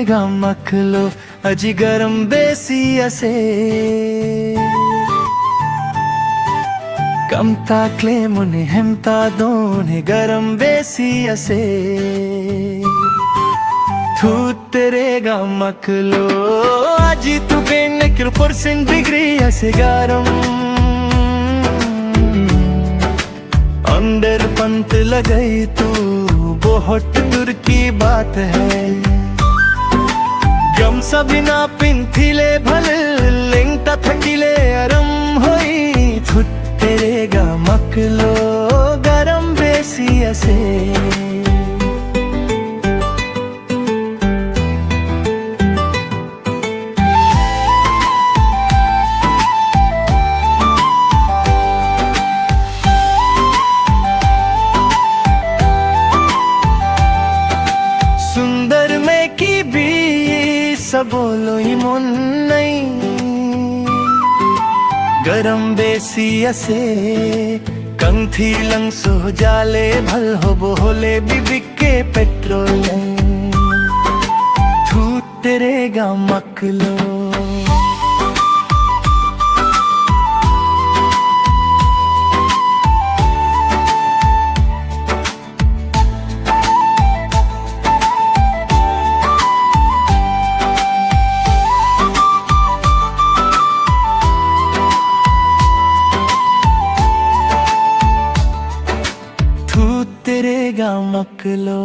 तेरेगा मखलो अजी गरम बेसी असे कमता क्लेमुने हेमता दोने गरम बेसी असे तू तेरेगा मखलो अजी तू बेने किलो % डिग्री असे गरम अंदर पंत लगई तू बहुत दूर की बात है गम सबिना पिंथिले भल लिंगता थकिले अरम होई तू तेरेगा मखलो गरम बेसी असे बोलो ही मन नहीं गरम बेसी असे कंथी लंग सो जाले भल हो बोले बिबिके पेट्रोल तू तेरेगा मखलो तेरेगा मखलो